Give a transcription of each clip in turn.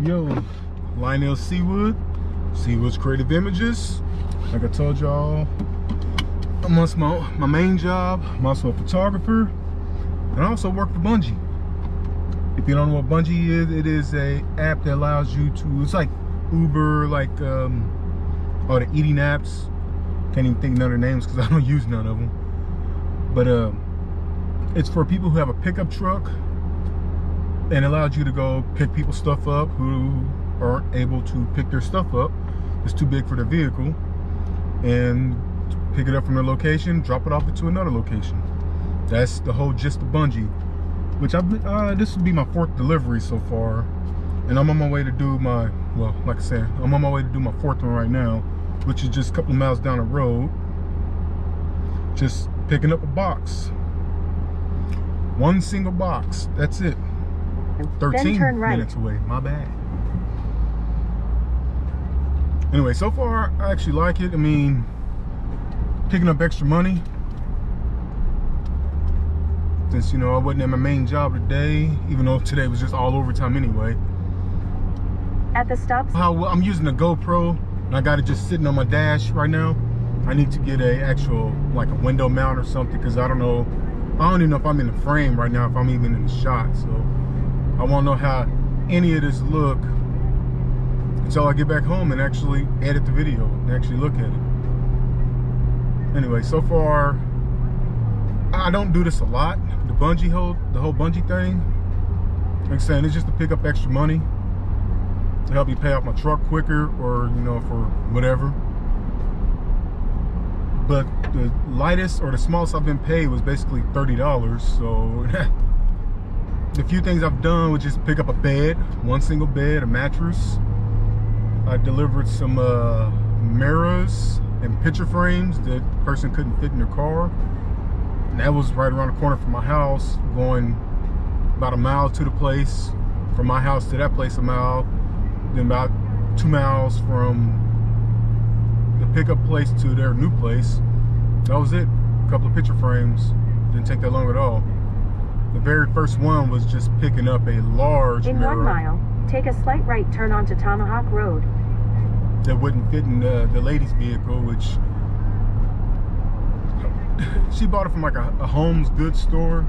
Yo, Lionel Seawood's Creative Images. Like I told y'all, amongst my main job, I'm also a photographer, and I also work for Bungii. If you don't know what Bungii is, it is a app that allows you to, it's like Uber, like all the eating apps. Can't even think none of their names because I don't use none of them. But it's for people who have a pickup truck, and allows you to go pick people's stuff up who aren't able to pick their stuff up. It's too big for their vehicle, and pick it up from their location, drop it off into another location. That's the whole gist of Bungii. Which this would be my 4th delivery so far, and I'm on my way to do my, well, like I said, I'm on my way to do my 4th one right now, which is just a couple of miles down the road. Just picking up a box. One single box. That's it. 13 minutes away. My bad. Anyway, so far I actually like it. I mean, picking up extra money. Since, you know, I wasn't at my main job today, even though today was just all overtime anyway. At the stop. I'm using a GoPro, and I got it just sitting on my dash right now. I need to get a actual, like a window mount or something, because I don't even know if I'm in the frame right now, if I'm even in the shot. So I won't know how any of this look until I get back home and actually edit the video and actually look at it. Anyway, so far, I don't do this a lot. The whole Bungii thing, like I'm saying, it's just to pick up extra money to help me pay off my truck quicker, or, you know, for whatever. But the lightest or the smallest I've been paid was basically $30. So the few things I've done was just pick up a bed, one single bed, a mattress. I delivered some mirrors and picture frames that the person couldn't fit in their car. And that was right around the corner from my house, going about a mile to the place. From my house to that place, a mile. Then about 2 miles from the pickup place to their new place. That was it. A couple of picture frames. Didn't take that long at all. The very first one was just picking up a large mirror. In 1 mile, take a slight right turn onto Tomahawk Road. That wouldn't fit in the lady's vehicle, which she bought it from like a Home's goods store.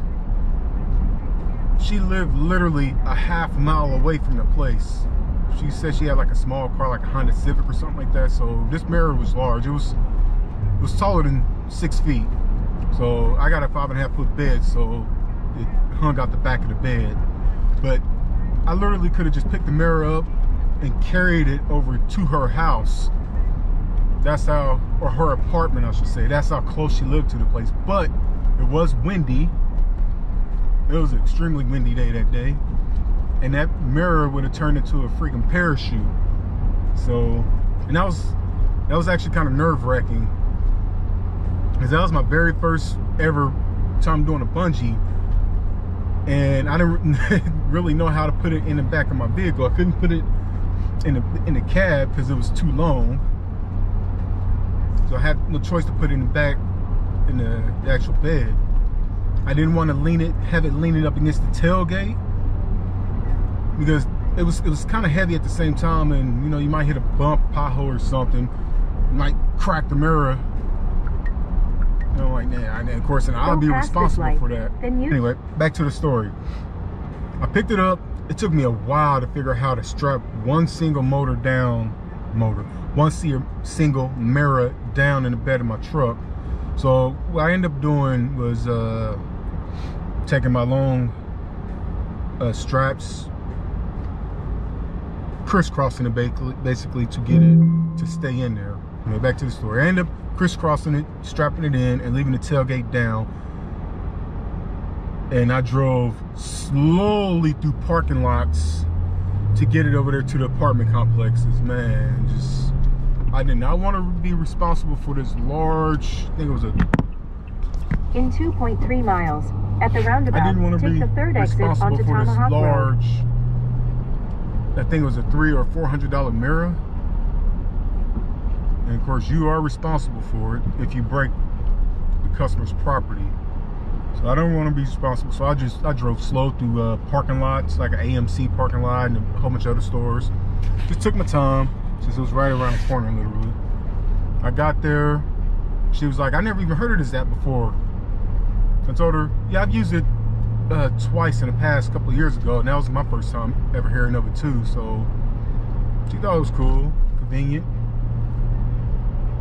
She lived literally a half mile away from the place. She said she had like a small car, like a Honda Civic or something like that. So this mirror was large. It was taller than 6 feet. So I got a 5.5 foot bed, so it hung out the back of the bed. But I literally could have just picked the mirror up and carried it over to her house. That's how, or her apartment, I should say. That's how close she lived to the place. But it was windy. It was an extremely windy day that day. And that mirror would have turned into a freaking parachute. So, and that was actually kind of nerve-wracking, because that was my very first ever time doing a Bungii. And I didn't really know how to put it in the back of my vehicle. I couldn't put it in the cab because it was too long. So I had no choice to put it in the back, in the actual bed. I didn't want to have it leaning up against the tailgate, because it was kind of heavy at the same time, and, you know, you might hit a bump, pothole or something. You might crack the mirror. You know, like that. And of course, and I'll be responsible for that. Anyway, back to the story. I picked it up. It took me a while to figure out how to strap one single single mirror down in the bed of my truck. So what I ended up doing was taking my long straps, crisscrossing it basically to get it to stay in there. Anyway, back to the story. I ended up crisscrossing it, strapping it in, and leaving the tailgate down. And I drove slowly through parking lots to get it over there to the apartment complexes. Man, I did not want to be responsible for this large, I think it was in 2.3 miles, at the roundabout, I didn't want to take be the third exit responsible onto for this Tomahawk large, Road. I think it was a $300 or $400 mirror. And of course, you are responsible for it if you break the customer's property. So I don't want to be responsible. So I drove slow through parking lots, like an AMC parking lot and a whole bunch of other stores. Just took my time since it was right around the corner, literally. I got there. She was like, I never even heard of this app before. I told her, yeah, I've used it twice in the past couple of years ago, and that was my first time ever hearing of it too. So she thought it was cool, convenient.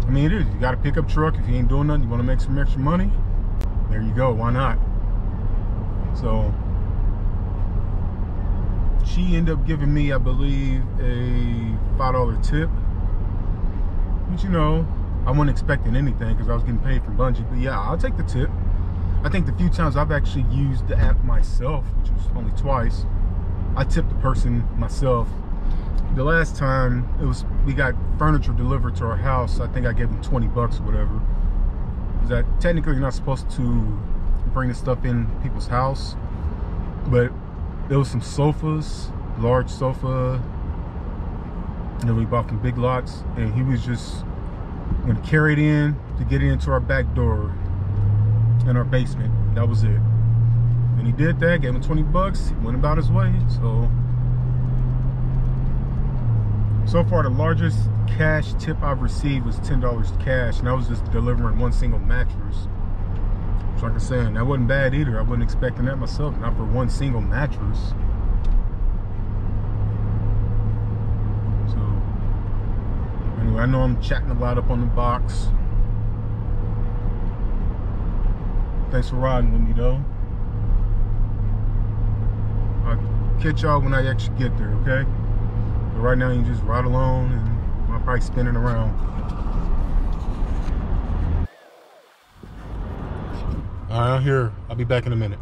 I mean, it is. You got a pickup truck. If you ain't doing nothing, you want to make some extra money, there you go. Why not? So she ended up giving me, I believe, a $5 tip. But you know, I wasn't expecting anything because I was getting paid from Bungii. But yeah, I'll take the tip. I think the few times I've actually used the app myself, which was only twice, I tipped the person myself. The last time we got furniture delivered to our house. I think I gave them 20 bucks or whatever. That technically you're not supposed to bring the stuff in people's house, but there was some sofas, large sofa, that we bought from Big Lots, and he was just gonna carry it in to get it into our back door in our basement. That was it. And he did that, gave him 20 bucks, he went about his way. So far the largest cash tip I've received was $10 cash, and I was just delivering one single mattress. So like I said, that wasn't bad either. I wasn't expecting that myself, not for one single mattress. So anyway, I know I'm chatting a lot up on the box. Thanks for riding with me though. I'll catch y'all when I actually get there, okay? But right now you can just ride along, and I'm probably spinning around. All right, I'm here. I'll be back in a minute.